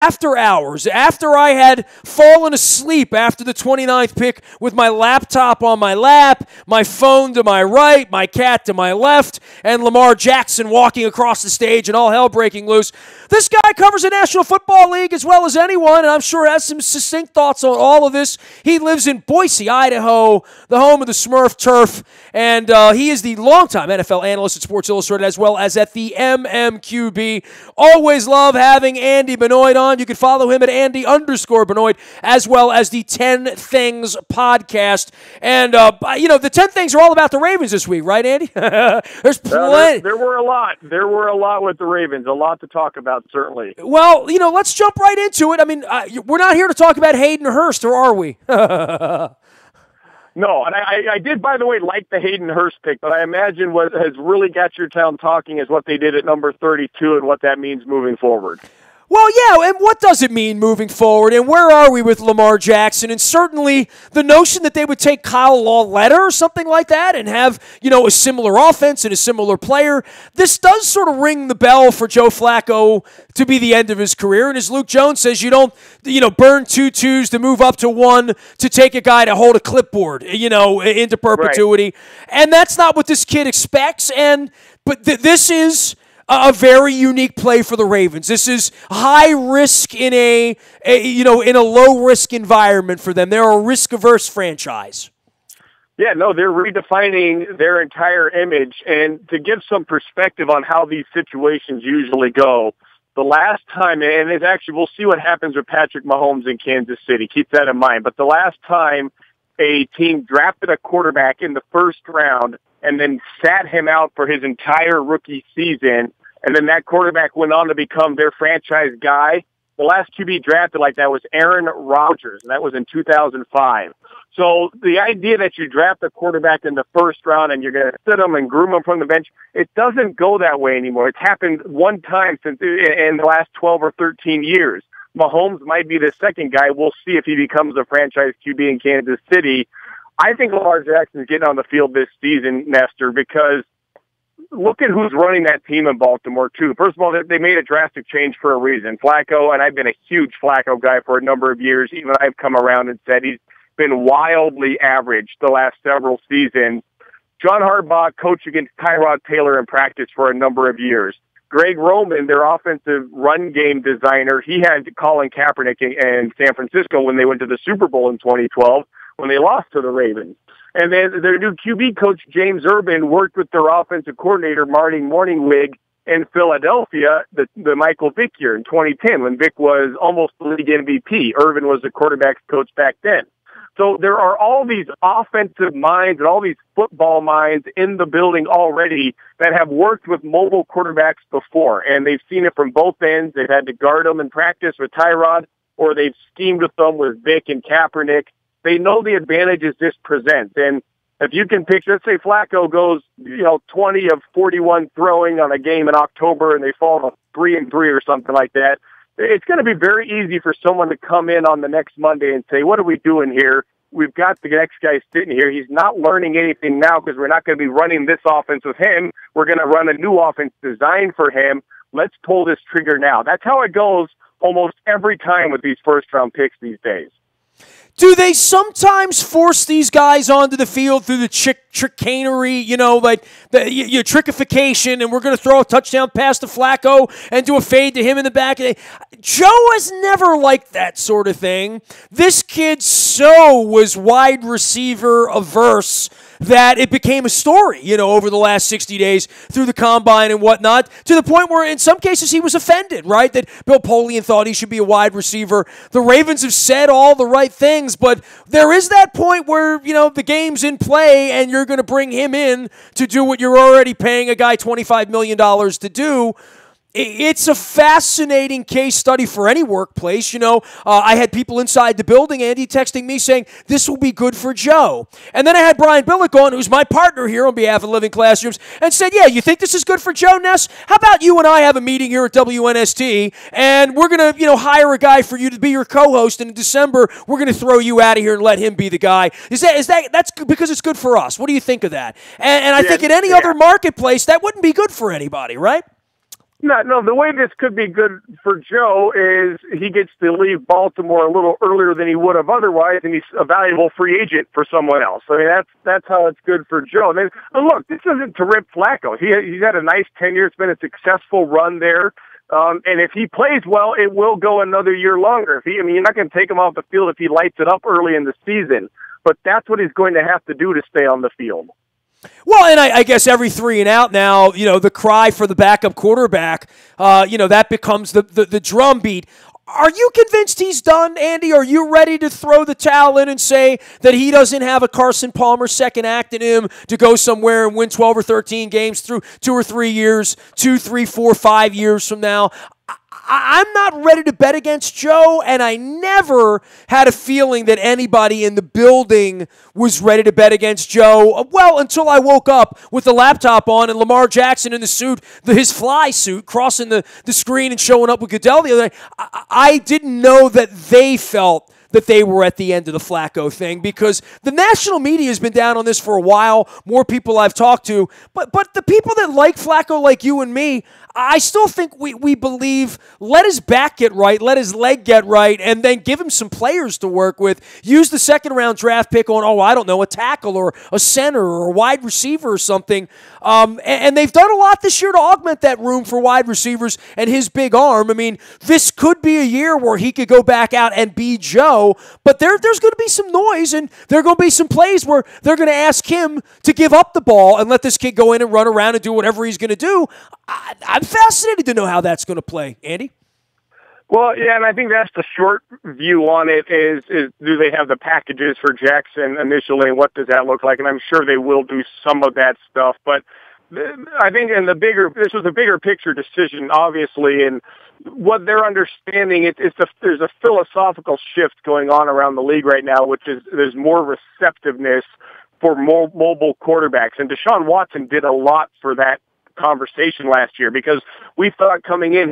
after hours, after I had fallen asleep after the 29th pick with my laptop on my lap, my phone to my right, my cat to my left, and Lamar Jackson walking across the stage and all hell breaking loose. This guy covers the National Football League as well as anyone, and I'm sure has some succinct thoughts on all of this. He lives in Boise, Idaho, the home of the Smurf turf, and he is the longtime NFL analyst at Sports Illustrated as well as at the MMQB. Always love having Andy Benoit on. You can follow him at Andy_Benoit as well as the 10 Things podcast. And, the 10 Things are all about the Ravens this week, right, Andy? There's plenty. There were a lot. There were a lot with the Ravens, a lot to talk about, certainly. Well, let's jump right into it. I mean, we're not here to talk about Hayden Hurst, or are we? No, and I did, by the way, like the Hayden Hurst pick, but I imagine what has really got your town talking is what they did at number 32 and what that means moving forward. Well, yeah, and what does it mean moving forward, and where are we with Lamar Jackson? And certainly the notion that they would take Kyle Lauletta or something like that and have, a similar offense and a similar player, this does sort of ring the bell for Joe Flacco to be the end of his career. And as Luke Jones says, you don't, burn 2 twos to move up to 1 to take a guy to hold a clipboard, into perpetuity. Right. And that's not what this kid expects. But this is a very unique play for the Ravens. This is high risk in a low risk environment for them. They're a risk averse franchise. Yeah, no, they're redefining their entire image. And to give some perspective on how these situations usually go, the last time, and it's actually, we'll see what happens with Patrick Mahomes in Kansas City. Keep that in mind. But the last time a team drafted a quarterback in the first round and then sat him out for his entire rookie season, and then that quarterback went on to become their franchise guy. The last QB drafted like that was Aaron Rodgers, and that was in 2005. So the idea that you draft a quarterback in the first round and you're going to sit him and groom him from the bench, it doesn't go that way anymore. It's happened one time since in the last 12 or 13 years. Mahomes might be the second guy. We'll see if he becomes a franchise QB in Kansas City. I think Lamar Jackson's getting on the field this season, Nestor, because look at who's running that team in Baltimore, too. First of all, they made a drastic change for a reason. Flacco, and I've been a huge Flacco guy for a number of years. Even I've come around and said he's been wildly average the last several seasons. John Harbaugh coached against Tyrod Taylor in practice for a number of years. Greg Roman, their offensive run game designer, he had Colin Kaepernick in San Francisco when they went to the Super Bowl in 2012 when they lost to the Ravens. And then their new QB coach, James Urban, worked with their offensive coordinator, Marty Morningwig, in Philadelphia, the Michael Vick year in 2010, when Vick was almost the league MVP. Urban was the quarterback's coach back then. So there are all these offensive minds and all these football minds in the building already that have worked with mobile quarterbacks before, and they've seen it from both ends. They've had to guard them in practice with Tyrod, or they've schemed with them with Vick and Kaepernick. They know the advantages this presents. And if you can picture, let's say Flacco goes, 20 of 41 throwing on a game in October and they fall to 3-3 or something like that, it's going to be very easy for someone to come in on the next Monday and say, what are we doing here? We've got the next guy sitting here. He's not learning anything now because we're not going to be running this offense with him. We're going to run a new offense designed for him. Let's pull this trigger now. That's how it goes almost every time with these first-round picks these days. Do they sometimes force these guys onto the field through the chicanery, like the trickification, and we're going to throw a touchdown pass to Flacco and do a fade to him in the back? Joe has never liked that sort of thing. This kid so was wide receiver averse that it became a story, over the last 60 days through the combine and whatnot, to the point where in some cases he was offended, right, that Bill Polian thought he should be a wide receiver. The Ravens have said all the right things, but there is that point where, the game's in play and you're going to bring him in to do what you're already paying a guy $25 million to do. It's a fascinating case study for any workplace. I had people inside the building, Andy, texting me saying, this will be good for Joe. And then I had Brian Billick on, who's my partner here on behalf of Living Classrooms, and said, yeah, you think this is good for Joe, Ness? How about you and I have a meeting here at WNST, and we're going to, hire a guy for you to be your co-host, and in December, we're going to throw you out of here and let him be the guy. That's because it's good for us. What do you think of that? And I think in any other marketplace, that wouldn't be good for anybody, right? No, the way this could be good for Joe is he gets to leave Baltimore a little earlier than he would have otherwise, and he's a valuable free agent for someone else. I mean, that's how it's good for Joe. And look, this isn't to rip Flacco. He's had a nice tenure. It's been a successful run there. And if he plays well, it will go another year longer. You're not going to take him off the field if he lights it up early in the season, but that's what he's going to have to do to stay on the field. Well, and I guess every 3 and out now, the cry for the backup quarterback, that becomes the drum beat. Are you convinced he's done, Andy? Are you ready to throw the towel in and say that he doesn't have a Carson Palmer second act in him to go somewhere and win 12 or 13 games through 2 or 3 years, 2, 3, 4, 5 years from now? I'm not ready to bet against Joe, and I never had a feeling that anybody in the building was ready to bet against Joe, well, until I woke up with the laptop on and Lamar Jackson in the suit, his fly suit, crossing the screen and showing up with Goodell the other day. I didn't know that they felt that they were at the end of the Flacco thing, because the national media has been down on this for a while, more people I've talked to, but the people that like Flacco, like you and me, I still think we believe, let his back get right, let his leg get right, and then give him some players to work with. Use the second-round draft pick on, a tackle or a center or a wide receiver or something. And they've done a lot this year to augment that room for wide receivers and his big arm. I mean, this could be a year where he could go back out and be Joe, but there's going to be some noise, and there are going to be some plays where they're going to ask him to give up the ball and let this kid go in and run around and do whatever he's going to do. I'm fascinated to know how that's going to play, Andy. Well, yeah, and I think that's the short view on it is do they have the packages for Jackson initially, and what does that look like? And I'm sure they will do some of that stuff. But I think this was a bigger picture decision, obviously, and what they're understanding, there's a philosophical shift going on around the league right now, which is there's more receptiveness for mobile quarterbacks. And Deshaun Watson did a lot for that conversation last year, because we thought coming in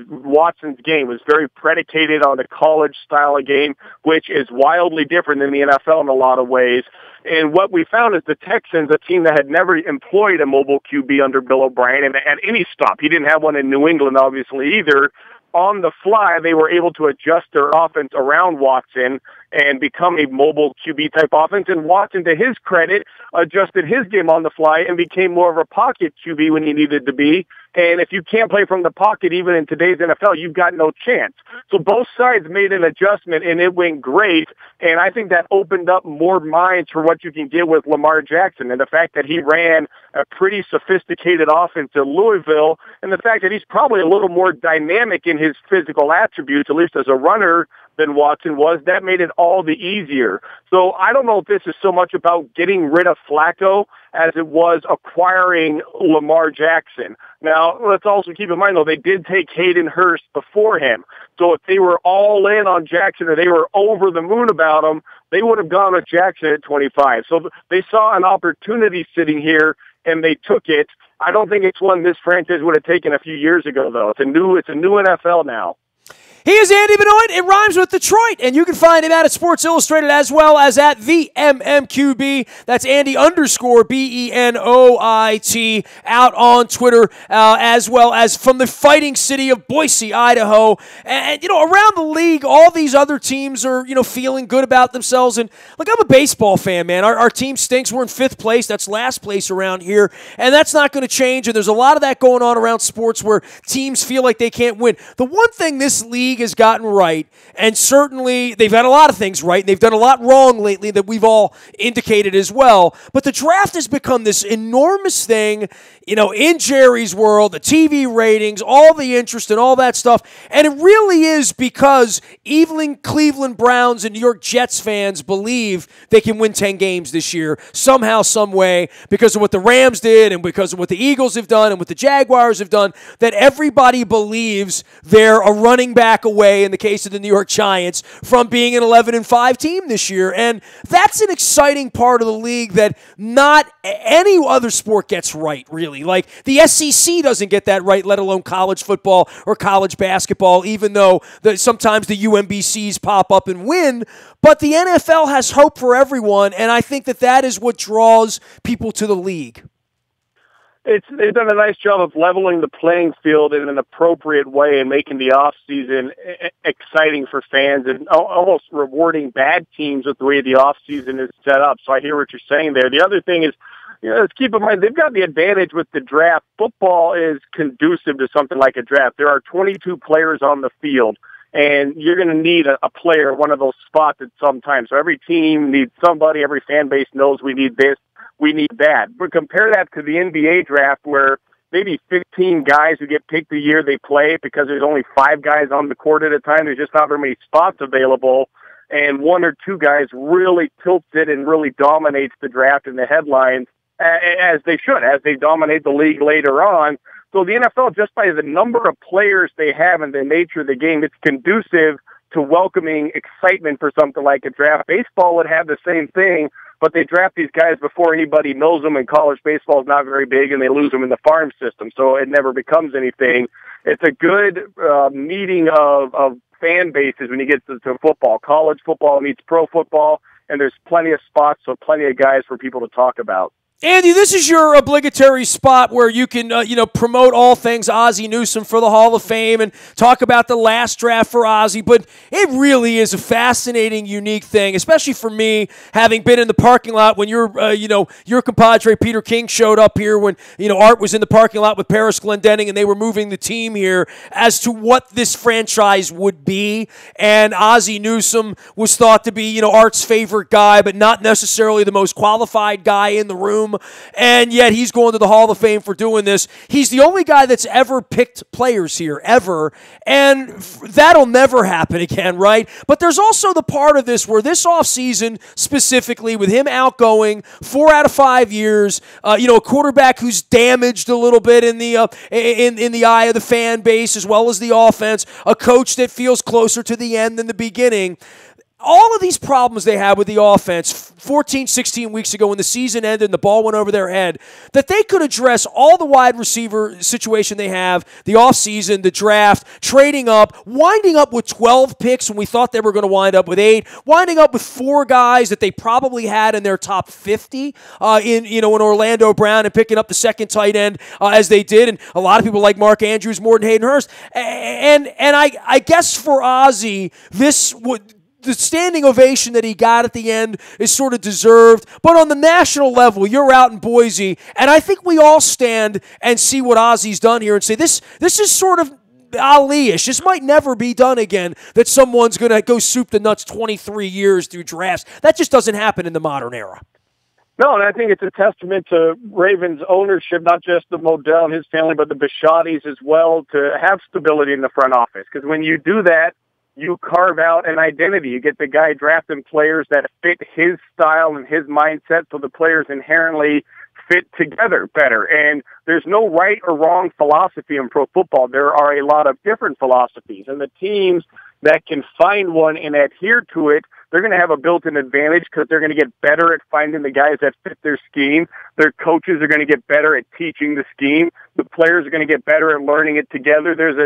Watson's game was very predicated on the college style of game, which is wildly different than the NFL in a lot of ways. And what we found is the Texans, a team that had never employed a mobile QB under Bill O'Brien and at any stop. He didn't have one in New England, obviously, either. On the fly, they were able to adjust their offense around Watson and become a mobile QB type offense. And Watson, to his credit, adjusted his game on the fly and became more of a pocket QB when he needed to be. And if you can't play from the pocket, even in today's NFL, you've got no chance. So both sides made an adjustment, and it went great. And I think that opened up more minds for what you can get with Lamar Jackson, and the fact that he ran a pretty sophisticated offense in Louisville, and the fact that he's probably a little more dynamic in his physical attributes, at least as a runner, than Watson was, that made it all the easier. So I don't know if this is so much about getting rid of Flacco as it was acquiring Lamar Jackson. Now, let's also keep in mind, though, they did take Hayden Hurst before him. So if they were all in on Jackson or they were over the moon about him, they would have gone with Jackson at 25. So they saw an opportunity sitting here, and they took it. I don't think it's one this franchise would have taken a few years ago, though. It's a new NFL now. He is Andy Benoit. It rhymes with Detroit, and you can find him out at Sports Illustrated as well as at the MMQB. That's Andy_Benoit out on Twitter, as well as from the fighting city of Boise, Idaho. And around the league, all these other teams are, feeling good about themselves. And look, I'm a baseball fan, man. Our team stinks. We're in 5th place. That's last place around here, and that's not going to change. And there's a lot of that going on around sports where teams feel like they can't win. The one thing this league has gotten right, and certainly they've had a lot of things right, and they've done a lot wrong lately that we've all indicated as well, but the draft has become this enormous thing, in Jerry's world, the TV ratings, all the interest and all that stuff, and it really is because even Cleveland Browns and New York Jets fans believe they can win 10 games this year, somehow, some way, because of what the Rams did and because of what the Eagles have done and what the Jaguars have done, that everybody believes they're a running back away, in the case of the New York Giants, from being an 11-5 team this year. And that's an exciting part of the league that not any other sport gets right, really. Like the SEC doesn't get that right, let alone college football or college basketball, even though sometimes the UMBCs pop up and win. But the NFL has hope for everyone, and I think that is what draws people to the league. They've done a nice job of leveling the playing field in an appropriate way and making the off season exciting for fans and almost rewarding bad teams with the way the off season is set up. So I hear what you're saying there. The other thing is, let's keep in mind they've got the advantage with the draft. Football is conducive to something like a draft. There are 22 players on the field, and you're going to need a player, one of those spots at some time. So every team needs somebody. Every fan base knows we need this. We need that. But compare that to the NBA draft where maybe 15 guys who get picked the year they play because there's only 5 guys on the court at a time. There's just not very many spots available. And 1 or 2 guys really tilts it and really dominates the draft and the headlines as they should, as they dominate the league later on. So the NFL, just by the number of players they have and the nature of the game, it's conducive to welcoming excitement for something like a draft. Baseball would have the same thing, but they draft these guys before anybody knows them, and college baseball is not very big, and they lose them in the farm system, so it never becomes anything. It's a good meeting of fan bases when you get to football. College football meets pro football, and there's plenty of spots, so plenty of guys for people to talk about. Andy, this is your obligatory spot where you can, promote all things Ozzie Newsome for the Hall of Fame and talk about the last draft for Ozzie. But it really is a fascinating, unique thing, especially for me, having been in the parking lot when your compadre Peter King showed up here when, Art was in the parking lot with Paris Glendenning and they were moving the team here as to what this franchise would be. And Ozzie Newsome was thought to be, Art's favorite guy, but not necessarily the most qualified guy in the room. And yet he's going to the Hall of Fame for doing this. He's the only guy that's ever picked players here, ever. And that'll never happen again, right? But there's also the part of this where this offseason, specifically with him outgoing 4 out of 5 years, a quarterback who's damaged a little bit in the in the eye of the fan base as well as the offense, a coach that feels closer to the end than the beginning. All of these problems they had with the offense 14, 16 weeks ago when the season ended and the ball went over their head, that they could address all the wide receiver situation they have, the offseason, the draft, trading up, winding up with 12 picks when we thought they were going to wind up with 8, winding up with 4 guys that they probably had in their top 50 in Orlando Brown and picking up the second tight end as they did. And a lot of people like Mark Andrews more than Hayden Hurst. And I guess for Ozzie, this would... the standing ovation that he got at the end is sort of deserved. But on the national level, you're out in Boise, and I think we all stand and see what Ozzie's done here and say, this is sort of Ali-ish. This might never be done again, that someone's going to go soup the nuts 23 years through drafts. That just doesn't happen in the modern era. No, and I think it's a testament to Ravens ownership, not just the Modell and his family, but the Bisciottis as well, to have stability in the front office. Because when you do that, you carve out an identity. You get the guy drafting players that fit his style and his mindset, so the players inherently fit together better. And there's no right or wrong philosophy in pro football. There are a lot of different philosophies, and the teams that can find one and adhere to it, they're going to have a built-in advantage because they're going to get better at finding the guys that fit their scheme. Their coaches are going to get better at teaching the scheme. The players are going to get better at learning it together. There's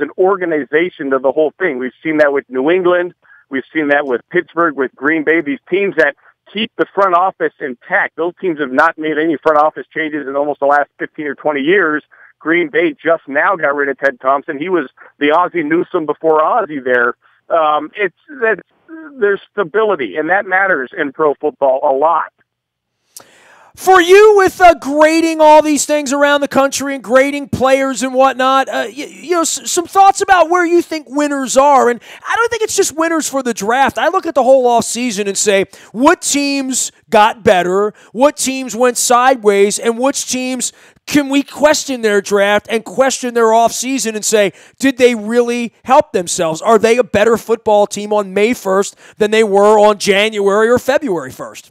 an organization to the whole thing. We've seen that with New England. We've seen that with Pittsburgh, with Green Bay. These teams that keep the front office intact. Those teams have not made any front office changes in almost the last 15 or 20 years. Green Bay just now got rid of Ted Thompson. He was the Ozzie Newsome before Ozzie there. There's stability, and that matters in pro football a lot. For you, with grading all these things around the country and grading players and whatnot, some thoughts about where you think winners are. And I don't think it's just winners for the draft. I look at the whole offseason and say, what teams got better, what teams went sideways, and which teams can we question their draft and question their offseason and say, did they really help themselves? Are they a better football team on May 1st than they were on January or February 1st?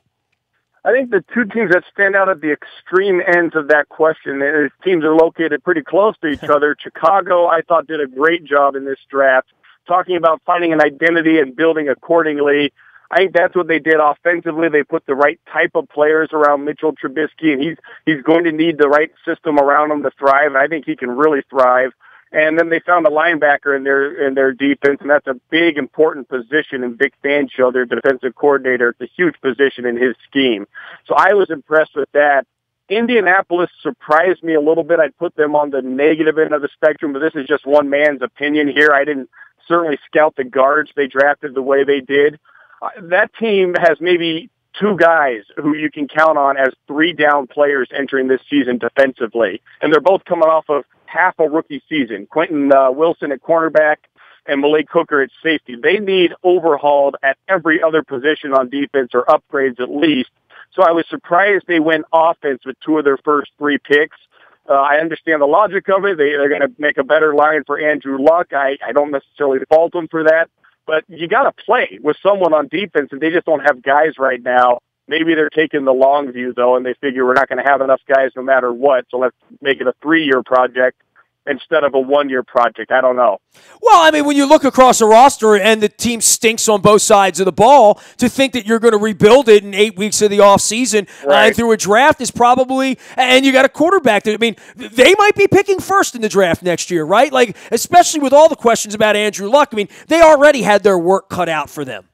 I think the two teams that stand out at the extreme ends of that question, and teams are located pretty close to each other. Chicago, I thought, did a great job in this draft, talking about finding an identity and building accordingly. I think that's what they did offensively. They put the right type of players around Mitchell Trubisky, and he's going to need the right system around him to thrive, and I think he can really thrive. And then they found a linebacker in their defense, and that's a big, important position in Vic Fangio, their defensive coordinator. It's a huge position in his scheme. So I was impressed with that. Indianapolis surprised me a little bit. I'd put them on the negative end of the spectrum, but this is just one man's opinion here. I didn't certainly scout the guards they drafted the way they did. That team has maybe two guys who you can count on as three-down players entering this season defensively, and they're both coming off of half a rookie season. Quentin Wilson at cornerback and Malik Hooker at safety. They need overhauled at every other position on defense, or upgrades at least. So I was surprised they went offense with two of their first three picks. I understand the logic of it. They're going to make a better line for Andrew Luck. I don't necessarily fault them for that. But you got to play with someone on defense, and they just don't have guys right now. Maybe they're taking the long view, though, and they figure we're not going to have enough guys no matter what, so let's make it a 3-year project instead of a 1-year project. I don't know. Well, I mean, when you look across a roster and the team stinks on both sides of the ball, to think that you're going to rebuild it in 8 weeks of the offseason right. Through a draft is probably – and you got a quarterback. I mean, they might be picking first in the draft next year, right? Like, especially with all the questions about Andrew Luck. I mean, they already had their work cut out for them.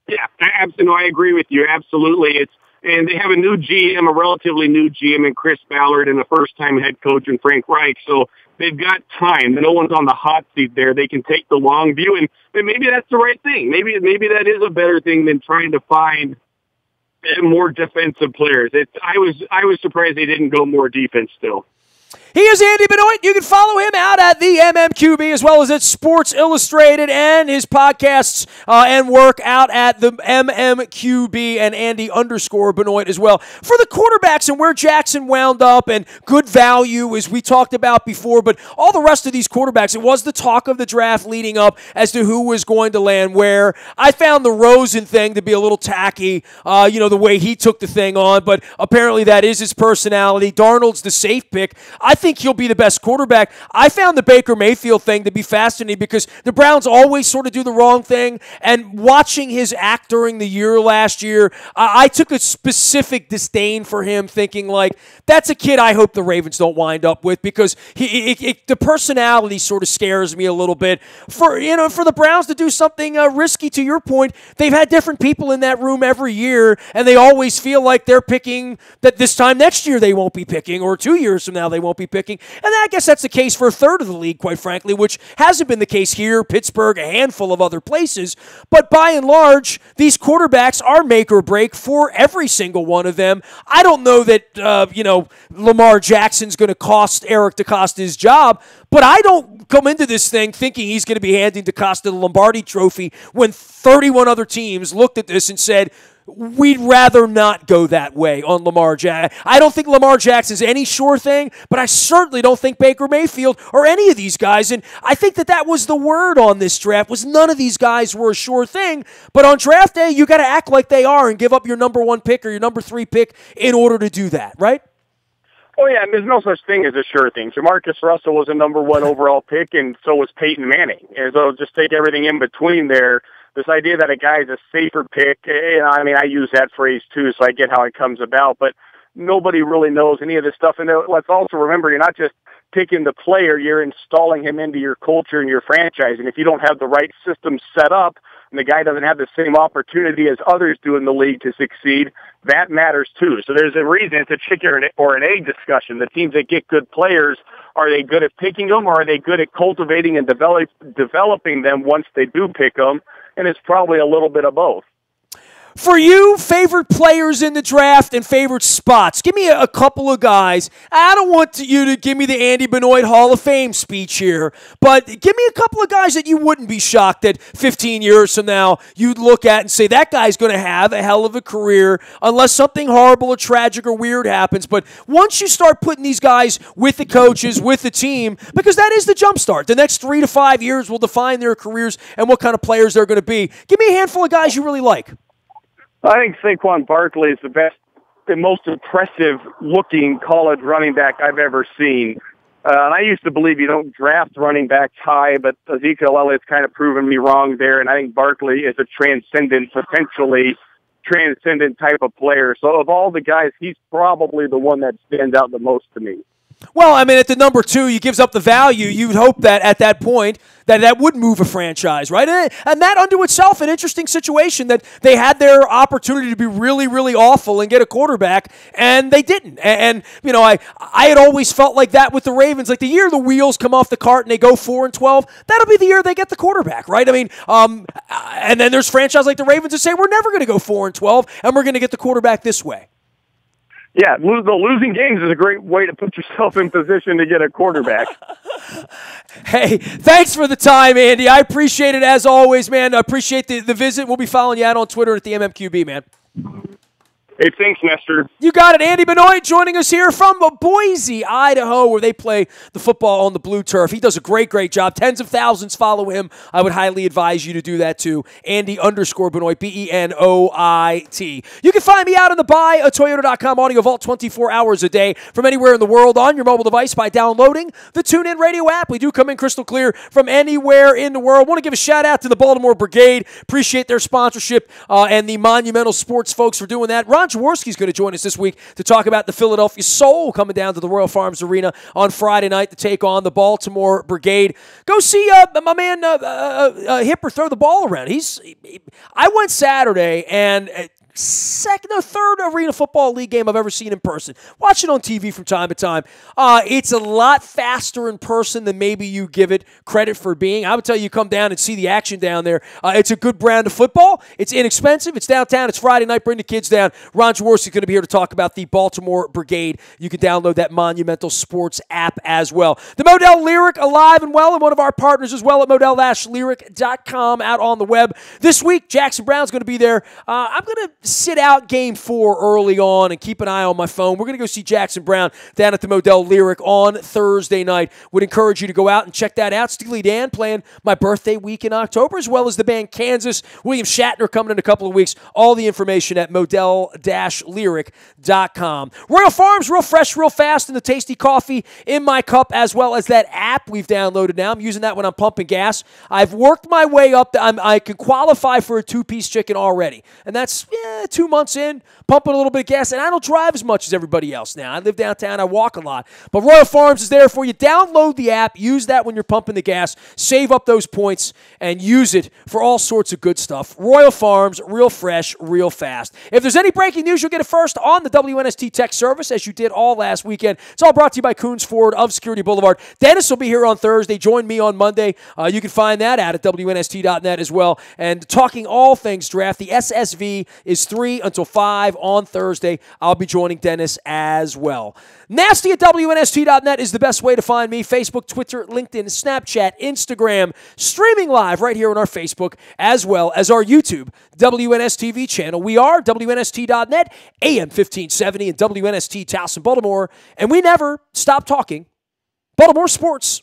Yeah, absolutely. I agree with you. Absolutely. And they have a new GM, a relatively new GM, in Chris Ballard, and a first-time head coach in Frank Reich. So they've got time. No one's on the hot seat there. They can take the long view, and maybe that's the right thing. Maybe that is a better thing than trying to find more defensive players. I was surprised they didn't go more defense still. He is Andy Benoit. You can follow him out at the MMQB as well as at Sports Illustrated, and his podcasts and work out at the MMQB and Andy_Benoit as well. For the quarterbacks and where Jackson wound up, and good value as we talked about before, but all the rest of these quarterbacks, it was the talk of the draft leading up as to who was going to land where. I found the Rosen thing to be a little tacky, the way he took the thing on, but apparently that is his personality. Darnold's the safe pick. I think he'll be the best quarterback. I found the Baker Mayfield thing to be fascinating because the Browns always sort of do the wrong thing, and watching his act during the year last year, I took a specific disdain for him, thinking like, that's a kid I hope the Ravens don't wind up with, because the personality sort of scares me a little bit. For the Browns to do something risky, to your point, they've had different people in that room every year, and they always feel like they're picking that this time next year they won't be picking, or 2 years from now they won't be picking. And I guess that's the case for a third of the league, quite frankly, which hasn't been the case here, Pittsburgh, a handful of other places. But by and large, these quarterbacks are make or break for every single one of them. I don't know that, Lamar Jackson's going to cost Eric DeCosta his job, but I don't come into this thing thinking he's going to be handing DeCosta the Lombardi trophy when 31 other teams looked at this and said, we'd rather not go that way on Lamar Jackson. I don't think Lamar Jackson's any sure thing, but I certainly don't think Baker Mayfield or any of these guys. And I think that was the word on this draft, was none of these guys were a sure thing. But on draft day, you got to act like they are and give up your number 1 pick or your number 3 pick in order to do that, right? Oh, yeah, and there's no such thing as a sure thing. Jamarcus Russell was a number 1 overall pick, and so was Peyton Manning. And so just take everything in between there. This idea that a guy is a safer pick, I use that phrase too, so I get how it comes about, but nobody really knows any of this stuff. And let's also remember, you're not just picking the player, you're installing him into your culture and your franchise. And if you don't have the right system set up, and the guy doesn't have the same opportunity as others do in the league to succeed, that matters too. So there's a reason it's a chicken or an egg discussion. The teams that get good players, are they good at picking them, or are they good at cultivating and developing them once they do pick them? And it's probably a little bit of both. For you, favorite players in the draft and favorite spots. Give me a couple of guys. I don't want you to give me the Andy Benoit Hall of Fame speech here, but give me a couple of guys that you wouldn't be shocked that 15 years from now you'd look at and say, that guy's going to have a hell of a career unless something horrible or tragic or weird happens. But once you start putting these guys with the coaches, with the team, because that is the jumpstart. The next 3 to 5 years will define their careers and what kind of players they're going to be. Give me a handful of guys you really like. I think Saquon Barkley is the best, the most impressive-looking college running back I've ever seen. And I used to believe you don't draft running backs high, but Ezekiel Elliott's kind of proven me wrong there, and I think Barkley is a potentially transcendent type of player. So of all the guys, he's probably the one that stands out the most to me. Well, I mean, at the number 2, he gives up the value. You'd hope that at that point that would move a franchise, right? And that unto itself, an interesting situation that they had their opportunity to be really, really awful and get a quarterback, and they didn't. And you know, I had always felt like that with the Ravens. Like the year the wheels come off the cart and they go 4-12, that'll be the year they get the quarterback, right? I mean, and then there's franchises like the Ravens that say we're never going to go 4-12, and we're going to get the quarterback this way. Yeah, the losing games is a great way to put yourself in position to get a quarterback. Hey, thanks for the time, Andy. I appreciate it as always, man. I appreciate the visit. We'll be following you out on Twitter at the MMQB, man. Hey, thanks, Nestor. You got it. Andy Benoit joining us here from Boise, Idaho, where they play the football on the blue turf. He does a great, great job. Tens of thousands follow him. I would highly advise you to do that too. Andy_Benoit, Benoit. You can find me out in the buyatoyota.com audio vault 24 hours a day from anywhere in the world on your mobile device by downloading the TuneIn Radio app. We do come in crystal clear from anywhere in the world. Want to give a shout out to the Baltimore Brigade. Appreciate their sponsorship and the Monumental Sports folks for doing that. Ron Jaworski's going to join us this week to talk about the Philadelphia Soul coming down to the Royal Farms Arena on Friday night to take on the Baltimore Brigade. Go see my man Hipper throw the ball around. I went Saturday and third Arena Football League game I've ever seen in person. Watch it on TV from time to time. It's a lot faster in person than maybe you give it credit for being. I would tell you come down and see the action down there. It's a good brand of football. It's inexpensive. It's downtown. It's Friday night. Bring the kids down. Ron Jaworski is going to be here to talk about the Baltimore Brigade. You can download that Monumental Sports app as well. The Modell Lyric alive and well, and one of our partners as well at Modell-Lyric.com out on the web. This week, Jackson Brown's going to be there. I'm going to sit out Game 4 early on and keep an eye on my phone. We're going to go see Jackson Brown down at the Modell Lyric on Thursday night. Would encourage you to go out and check that out. Steely Dan playing my birthday week in October, as well as the band Kansas. William Shatner coming in a couple of weeks. All the information at Modell-Lyric.com. Royal Farms, real fresh, real fast, and the tasty coffee in my cup, as well as that app we've downloaded now. I'm using that when I'm pumping gas. I've worked my way up. I can qualify for a 2-piece chicken already, and that's 2 months in, pumping a little bit of gas, and I don't drive as much as everybody else now. I live downtown. I walk a lot. But Royal Farms is there for you. Download the app. Use that when you're pumping the gas. Save up those points and use it for all sorts of good stuff. Royal Farms, real fresh, real fast. If there's any breaking news, you'll get it first on the WNST Tech Service, as you did all last weekend. It's all brought to you by Coons Ford of Security Boulevard. Dennis will be here on Thursday. Join me on Monday. You can find that out at WNST.net as well. And talking all things draft, the SSV is 3 until 5 on Thursday. I'll be joining Dennis as well. Nasty at WNST.net is the best way to find me. Facebook, Twitter, LinkedIn, Snapchat, Instagram, streaming live right here on our Facebook, as well as our YouTube WNSTV channel. We are WNST.net, AM 1570 and WNST Towson, Baltimore, and we never stop talking Baltimore sports.